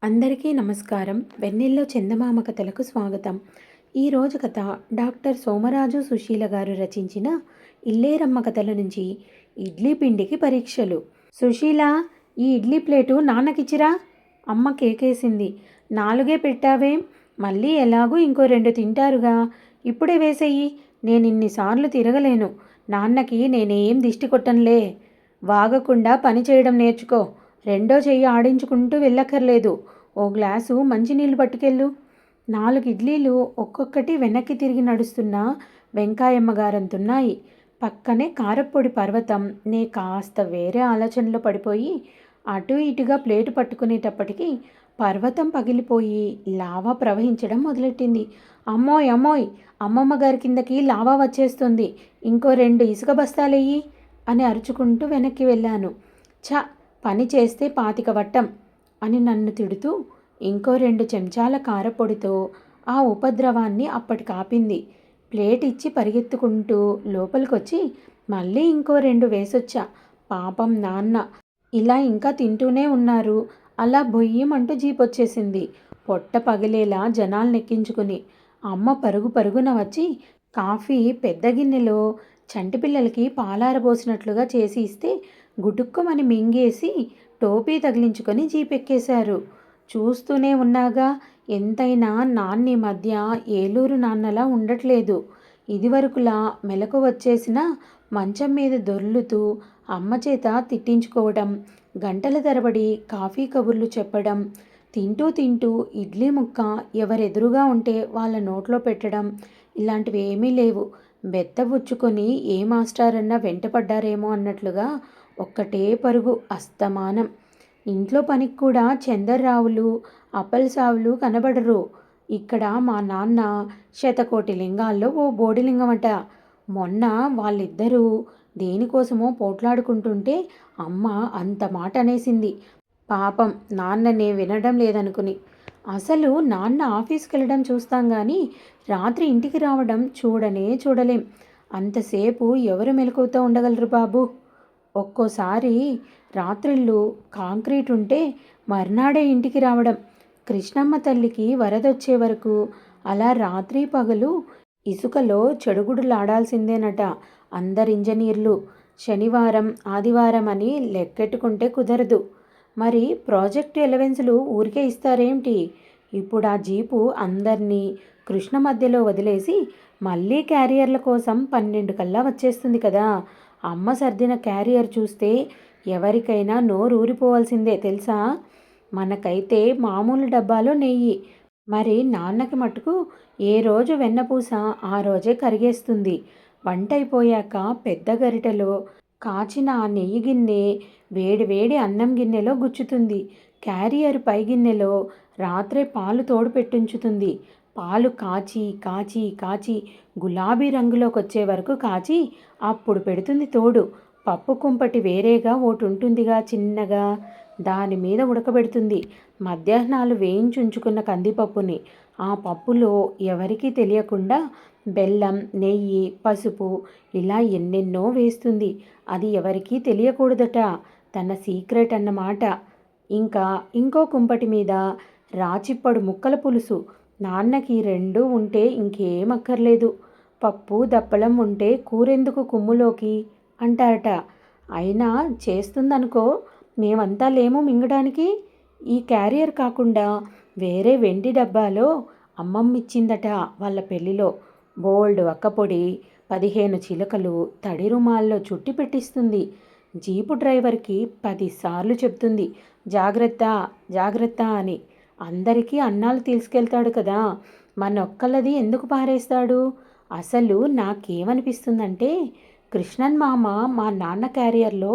అందరికీ నమస్కారం. వెన్నెల్లో చందమామ కథలకు స్వాగతం. ఈరోజు కథ డాక్టర్ సోమరాజు సుశీల గారు రచించిన ఇల్లేరమ్మ కథల నుంచి ఇడ్లీ పిండికి పరీక్షలు. సుశీల, ఈ ఇడ్లీ ప్లేటు నాన్నకిచ్చిరా. అమ్మ కేకేసింది. 4 పెట్టావేం? మళ్ళీ ఎలాగూ ఇంకో 2 తింటారుగా. ఇప్పుడే వేసేయి. నేనిన్నిసార్లు తిరగలేను. నాన్నకి నేనేం దిష్టి కొట్టనులే. వాగకుండా పని చేయడం నేర్చుకో. రెండో చెయ్యి ఆడించుకుంటూ వెళ్ళక్కర్లేదు. ఓ గ్లాసు మంచినీళ్ళు పట్టుకెళ్ళు. 4 ఇడ్లీలు ఒక్కొక్కటి వెనక్కి తిరిగి నడుస్తున్న వెంకాయమ్మ గారంతున్నాయి. పక్కనే కారప్పొడి పర్వతం. నే కాస్త వేరే ఆలోచనలో పడిపోయి అటు ఇటుగా ప్లేటు పట్టుకునేటప్పటికి పర్వతం పగిలిపోయి లావా ప్రవహించడం మొదలెట్టింది. అమ్మోయ్ అమ్మోయ్, అమ్మమ్మ గారి కిందకి లావా వచ్చేస్తుంది. ఇంకో 2 ఇసుక బస్తాలెయ్యి అని అరుచుకుంటూ వెనక్కి వెళ్ళాను. ఛ, పని చేస్తే 25 వట్టం అని నన్ను తిడుతూ ఇంకో 2 చెంచాల కారపొడితో ఆ ఉపద్రవాన్ని అప్పటికాపింది. ప్లేట్ ఇచ్చి పరిగెత్తుకుంటూ లోపలికొచ్చి మళ్ళీ ఇంకో 2 వేసొచ్చా. పాపం నాన్న ఇలా ఇంకా తింటూనే ఉన్నారు. అలా బొయ్యమంటూ జీపొచ్చేసింది, పొట్ట పగిలేలా జనాల్నెక్కించుకుని. అమ్మ పరుగు పరుగున వచ్చి కాఫీ పెద్ద గిన్నెలో చంటి పిల్లలకి పాలారబోసినట్లుగా చేసి ఇస్తే గుటుక్కుమని మింగేసి టోపీ తగిలించుకొని జీపెక్కేశారు. చూస్తూనే ఉన్నాగా, ఎంతైనా నాన్ని మధ్య ఏలూరు నాన్నలా ఉండట్లేదు. ఇదివరకులా మెలకు వచ్చేసిన మంచం మీద దొర్లుతూ అమ్మ చేత తిట్టించుకోవడం, గంటల తరబడి కాఫీ కబుర్లు చెప్పడం, తింటూ తింటూ ఇడ్లీ ముక్క ఎవరెదురుగా ఉంటే వాళ్ళ నోట్లో పెట్టడం, ఇలాంటివి ఏమీ లేవు. బెత్తబుచ్చుకొని ఏ మాస్టారన్నా వెంటపడ్డారేమో అన్నట్లుగా ఒక్కటే పరుగు అస్తమానం. ఇంట్లో పనికి కూడా చందర్రావులు అప్పలసావులు కనబడరు. ఇక్కడ మా నాన్న శతకోటి లింగాల్లో ఓ బోడిలింగమట. మొన్న వాళ్ళిద్దరూ దేనికోసమో పోట్లాడుకుంటుంటే అమ్మ అంత మాట అనేసింది. పాపం నాన్ననే వినడం లేదనుకుని. అసలు నాన్న ఆఫీస్కి వెళ్ళడం చూస్తాం కానీ రాత్రి ఇంటికి రావడం చూడనే చూడలేం. అంతసేపు ఎవరు మెలకువతో ఉండగలరు బాబు. ఒక్కోసారి రాత్రిళ్ళు కాంక్రీట్ ఉంటే మర్నాడే ఇంటికి రావడం. కృష్ణమ్మ తల్లికి వరదొచ్చే వరకు అలా రాత్రి పగలు ఇసుకలో చెడుగుడులాడాల్సిందేనట అందరు ఇంజనీర్లు. శనివారం ఆదివారం అని లెక్కెట్టుకుంటే కుదరదు. మరి ప్రాజెక్టు ఎలవెన్సులు ఊరికే ఇస్తారేమిటి? ఇప్పుడు ఆ జీపు అందరినీ కృష్ణ మధ్యలో వదిలేసి మళ్ళీ క్యారియర్ల కోసం 12 కల్లా వచ్చేస్తుంది కదా. అమ్మ సర్దిన క్యారియర్ చూస్తే ఎవరికైనా నోరు ఊరిపోవాల్సిందే తెలుసా. మనకైతే మామూలు డబ్బాలో నెయ్యి. మరి నాన్నకి మటుకు ఏ రోజు వెన్నపూస ఆ రోజే కరిగేస్తుంది. వంట అయిపోయాక పెద్ద గరిటెలో కాచిన ఆ నెయ్యి గిన్నె వేడి వేడి అన్నం గిన్నెలో గుచ్చుతుంది. క్యారియర్ పై గిన్నెలో రాత్రే పాలు తోడు పెట్టుంచుతుంది. పాలు కాచి కాచి కాచి గులాబీ రంగులోకి వచ్చే వరకు కాచి అప్పుడు పెడుతుంది తోడు. పప్పు కుంపటి వేరేగా ఒకటి ఉంటుందిగా చిన్నగా, దాని మీద ఉడకబెడుతుంది. మధ్యాహ్నాలు వేయించుంచుకున్న కందిపప్పుని ఆ పప్పులో ఎవరికీ తెలియకుండా బెల్లం, నెయ్యి, పసుపు ఇలా ఎన్నెన్నో వేస్తుంది. అది ఎవరికీ తెలియకూడదట. తన సీక్రెట్ అన్నమాట. ఇంకా ఇంకో కుంపటి మీద రాచిప్పడు ముక్కల పులుసు. నాన్నకి 2 ఉంటే ఇంకేమక్కర్లేదు. పప్పు దప్పలం ఉంటే కూరెందుకు కుమ్ములోకి అంటారట. అయినా చేస్తుందనుకో, మేమంతా లేము మింగడానికి. ఈ క్యారియర్ కాకుండా వేరే వెండి డబ్బాలో అమ్మమ్మిచ్చిందట వాళ్ళ పెళ్ళిలో. బోల్డ్ వక్కపొడి, 15 చిలకలు తడి రుమాల్లో చుట్టి పెట్టిస్తుంది. జీపు డ్రైవర్కి 10 సార్లు చెప్తుంది జాగ్రత్త జాగ్రత్త అని. అందరికీ అన్నాలు తీసుకెళ్తాడు కదా, మనొక్కళ్ళది ఎందుకు పారేస్తాడు? అసలు నాకేమనిపిస్తుందంటే కృష్ణన్ మామ మా నాన్న క్యారియర్లో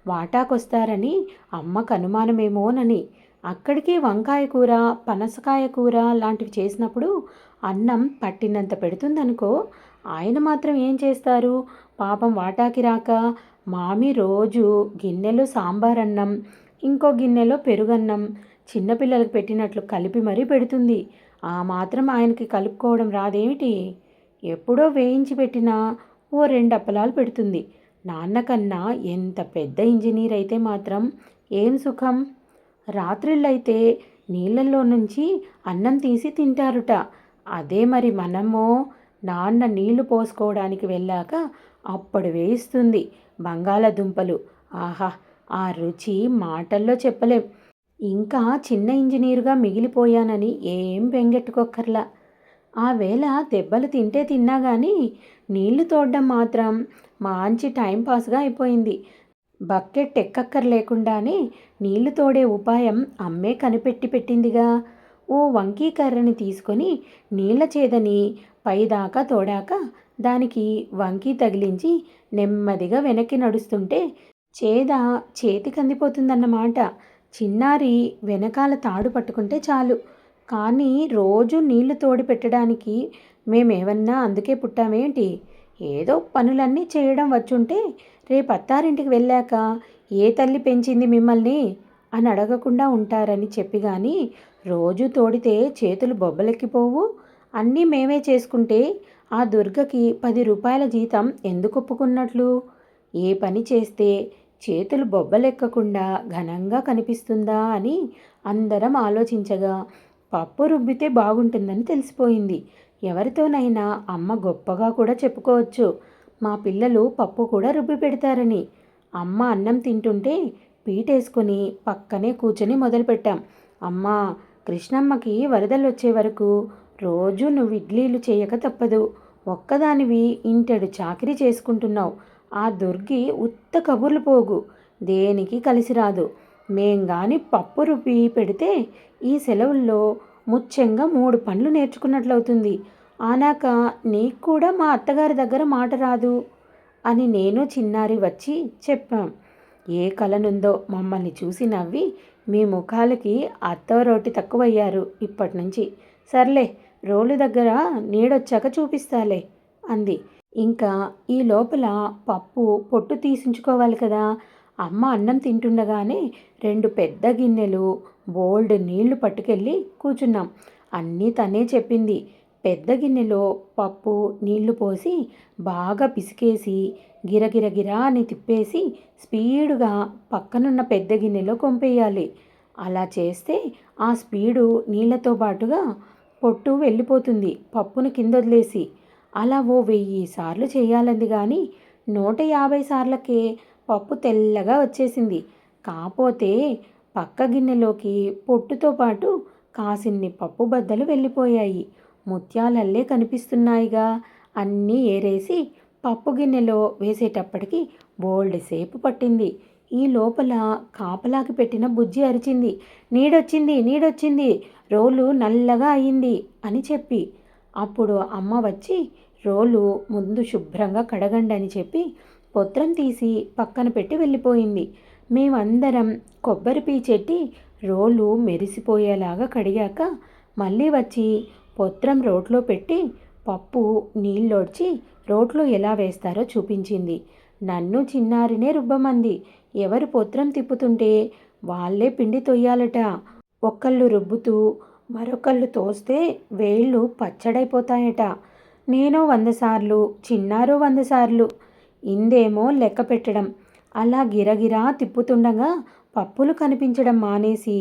వాటాకొస్తారని అమ్మకు అనుమానమేమోనని. అక్కడికి వంకాయ కూర, పనసకాయ కూర లాంటివి చేసినప్పుడు అన్నం పట్టినంత పెడుతుందనుకో, ఆయన మాత్రం ఏం చేస్తారు పాపం వాటాకి రాక? మామి రోజు గిన్నెలో సాంబారన్నం, ఇంకో గిన్నెలో పెరుగన్నం చిన్నపిల్లలకు పెట్టినట్లు కలిపి మరీ పెడుతుంది. ఆ మాత్రం ఆయనకి కలుపుకోవడం రాదేమిటి? ఎప్పుడో వేయించి పెట్టినా ఓ 2 అప్పలాలు పెడుతుంది. నాన్నకన్నా ఎంత పెద్ద ఇంజనీర్ అయితే మాత్రం ఏం సుఖం. రాత్రిళ్ళైతే నీళ్ళల్లో నుంచి అన్నం తీసి తింటారుట. అదే మరి మనమో నాన్న నీళ్లు పోసుకోవడానికి వెళ్ళాక అప్పుడు వేయిస్తుంది బంగాళదుంపలు. ఆహా! ఆ రుచి మాటల్లో చెప్పలేం. ఇంకా చిన్న ఇంజనీరుగా మిగిలిపోయానని ఏం బెంగెట్టుకోక్కర్లా. ఆ వేళ దెబ్బలు తింటే తిన్నా గానీ నీళ్లు తోడడం మాత్రం మంచి టైంపాస్గా అయిపోయింది. బకెట్ ఎక్కక్కర్లేకుండానే నీళ్లు తోడే ఉపాయం అమ్మే కనిపెట్టి పెట్టిందిగా. ఓ వంకీ కర్రని తీసుకొని నీళ్ల చేదని పైదాకా తోడాక దానికి వంకీ తగిలించి నెమ్మదిగా వెనక్కి నడుస్తుంటే చేద చేతికందిపోతుందన్నమాట. చిన్నారి వెనకాల తాడు పట్టుకుంటే చాలు. కానీ రోజు నీళ్లు తోడి పెట్టడానికి మేమేమన్నా అందుకే పుట్టామేంటి? ఏదో పనులన్నీ చేయడం వచ్చుంటే రేపు అత్తారింటికి వెళ్ళాక ఏ తల్లి పెంచింది మిమ్మల్ని అని అడగకుండా ఉంటారని చెప్పి కానీ రోజు తోడితే చేతులు బొబ్బలెక్కిపోవు. అన్నీ మేమే చేసుకుంటే ఆ దుర్గకి 10 రూపాయల జీతం ఎందుకు ఒప్పుకున్నట్లు? ఏ పని చేస్తే చేతులు బొబ్బలెక్కకుండా ఘనంగా కనిపిస్తుందా అని అందరం ఆలోచించగా పప్పు రుబ్బితే బాగుంటుందని తెలిసిపోయింది. ఎవరితోనైనా అమ్మ గొప్పగా కూడా చెప్పుకోవచ్చు, మా పిల్లలు పప్పు కూడా రుబ్బి పెడతారని. అమ్మ అన్నం తింటుంటే పీటేసుకొని పక్కనే కూర్చొని మొదలుపెట్టాం. అమ్మా, కృష్ణమ్మకి వరదలు వచ్చే వరకు రోజు నువ్వు ఇడ్లీలు చేయక తప్పదు. ఒక్కదానివి ఇంటెడు చాకిరీ చేసుకుంటున్నావు. ఆ దుర్గి ఉత్త కబుర్లు పోగు, దేనికి కలిసి రాదు. మేం గాని పప్పు రుబ్బి పెడితే ఈ సెలవుల్లో ముచ్చెంగా 3 పనులు నేర్చుకున్నట్లవుతుంది. ఆనాక నీకు కూడా మా అత్తగారి దగ్గర మాట రాదు అని నేను చిన్నారి వచ్చి చెప్పాం. ఏ కలనుందో మమ్మల్ని చూసి నవ్వి మీ ముఖాలకి అత్తోరోటి తక్కువయ్యారు ఇప్పటినుంచి. సర్లే, రోలు దగ్గర నీడొచ్చాక చూపిస్తాలే అంది. ఇంకా ఈ లోపల పప్పు పొట్టు తీసించుకోవాలి కదా. అమ్మ అన్నం తింటుండగానే 2 పెద్ద గిన్నెలు బోల్డ్ నీళ్లు పట్టుకెళ్ళి కూర్చున్నాం. అన్నీ తనే చెప్పింది. పెద్ద గిన్నెలో పప్పు నీళ్లు పోసి బాగా పిసికేసి గిరగిరగిరా అని తిప్పేసి స్పీడుగా పక్కనున్న పెద్ద గిన్నెలో కొంపేయాలి. అలా చేస్తే ఆ స్పీడు నీళ్లతో పాటుగా పొట్టు వెళ్ళిపోతుంది పప్పును కిందొదిలేసి. అలా ఓ 1000 సార్లు చేయాలంది కానీ 150 సార్లకే పప్పు తెల్లగా వచ్చేసింది. కాపోతే పక్క గిన్నెలోకి పొట్టుతో పాటు కాసిన్ని పప్పు బద్దలు వెళ్ళిపోయాయి. ముత్యాలల్లే కనిపిస్తున్నాయిగా. అన్నీ ఏరేసి పప్పు గిన్నెలో వేసేటప్పటికి బోల్డ్ సేపు పట్టింది. ఈ లోపల కాపలాకి పెట్టిన బుజ్జి అరిచింది, నీడొచ్చింది, నీడొచ్చింది, రోలు నల్లగా అయింది అని చెప్పి. అప్పుడు అమ్మ వచ్చి రోలు ముందు శుభ్రంగా కడగండి అని చెప్పి పొత్రం తీసి పక్కన పెట్టి వెళ్ళిపోయింది. మేమందరం కొబ్బరి పీచెట్టి రోలు మెరిసిపోయేలాగా కడిగాక మళ్ళీ వచ్చి పొత్రం రోట్లో పెట్టి పప్పు నీళ్ళోడ్చి రోట్లో ఎలా వేస్తారో చూపించింది. నన్ను చిన్నారినే రుబ్బమంది. ఎవరు పొత్రం తిప్పుతుంటే వాళ్ళే పిండి తొయ్యాలట. ఒకళ్ళు రుబ్బుతూ మరొకళ్ళు తోస్తే వేళ్ళు పచ్చడైపోతాయట. నేను 100 సార్లు, చిన్నారో 100 సార్లు. ఇందేమో లెక్క పెట్టడం. అలా గిరగిరా తిప్పుతుండగా పప్పులు కనిపించడం మానేసి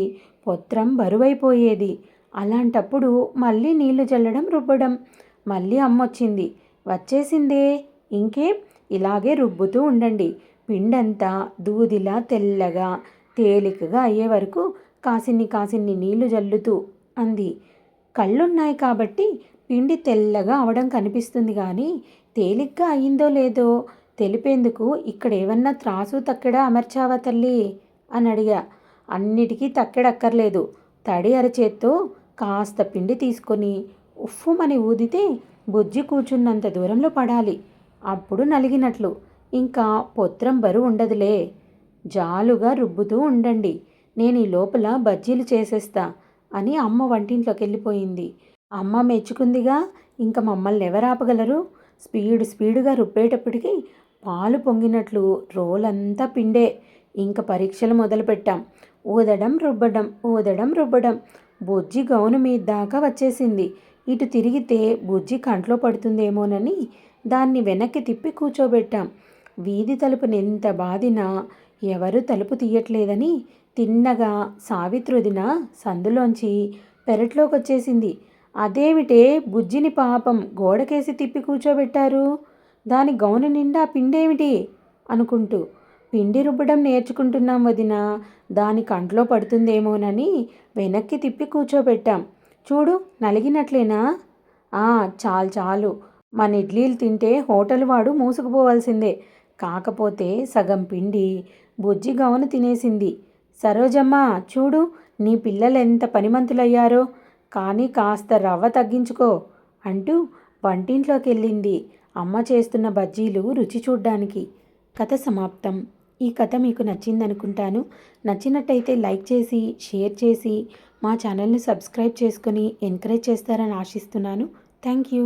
పొత్రం బరువైపోయేది. అలాంటప్పుడు మళ్ళీ నీళ్లు చల్లడం, రుబ్బడం. మళ్ళీ అమ్మొచ్చింది. వచ్చేసిందే, ఇంకేం, ఇలాగే రుబ్బుతూ ఉండండి. పిండంతా దూదిలా తెల్లగా తేలికగా అయ్యే వరకు కాసిన్ని నీళ్లు జల్లుతూ అంది. కళ్ళున్నాయి కాబట్టి పిండి తెల్లగా అవడం కనిపిస్తుంది కానీ తేలిగ్గా అయిందో లేదో తెలిపేందుకు ఇక్కడేమన్నా త్రాసు తక్కెడ అమర్చావా తల్లి అని అడిగా. అన్నిటికీ తక్కెడక్కర్లేదు. తడి అరచేత్తో కాస్త పిండి తీసుకొని ఉఫ్ఫుమని ఊదితే బుజ్జి కూర్చున్నంత దూరంలో పడాలి. అప్పుడు నలిగినట్లు. ఇంకా పొత్రం బరువు ఉండదులే. జాలుగా రుబ్బుతూ ఉండండి. నేను ఈ లోపల బజ్జీలు చేసేస్తా అని అమ్మ వంటింట్లోకి వెళ్ళిపోయింది. అమ్మ మెచ్చుకుందిగా, ఇంక మమ్మల్ని ఎవరాపగలరు? స్పీడుగా రుబ్బేటప్పటికి పాలు పొంగినట్లు రోలంతా పిండే. ఇంక పరీక్షలు మొదలుపెట్టాం. ఊదడం రుబ్బడం, ఊదడం రుబ్బడం. బుజ్జి గౌను మీద దాకా వచ్చేసింది. ఇటు తిరిగితే బుజ్జి కంట్లో పడుతుందేమోనని దాన్ని వెనక్కి తిప్పి కూర్చోబెట్టాం. వీధి తలుపునెంత బాదినా ఎవరూ తలుపు తీయట్లేదని తిన్నగా సావిత్రుదిన సందులోంచి పెరట్లోకి వచ్చేసింది. అదేమిటే బుజ్జిని పాపం గోడకేసి తిప్పి కూర్చోబెట్టారు, దాని గౌను నిండా పిండేమిటి అనుకుంటూ. పిండి రుబ్బడం నేర్చుకుంటున్నాం వదిన, దాని కంట్లో పడుతుందేమోనని వెనక్కి తిప్పి కూర్చోబెట్టాం. చూడు నలిగినట్లేనా? చాలు చాలు, మన ఇడ్లీలు తింటే హోటల్ వాడు మూసుకుపోవాల్సిందే. కాకపోతే సగం పిండి బుజ్జి గౌను తినేసింది. సరోజమ్మ చూడు, నీ పిల్లలు ఎంత పనిమంతులయ్యారో, కానీ కాస్త రవ్వ తగ్గించుకో అంటూ వంటింట్లోకి వెళ్ళింది అమ్మ చేస్తున్న బజ్జీలు రుచి చూడ్డానికి. కథ సమాప్తం. ఈ కథ మీకు నచ్చిందనుకుంటాను. నచ్చినట్టయితే లైక్ చేసి, షేర్ చేసి, మా ఛానల్ని సబ్స్క్రైబ్ చేసుకొని ఎంకరేజ్ చేస్తారని ఆశిస్తున్నాను. Thank you.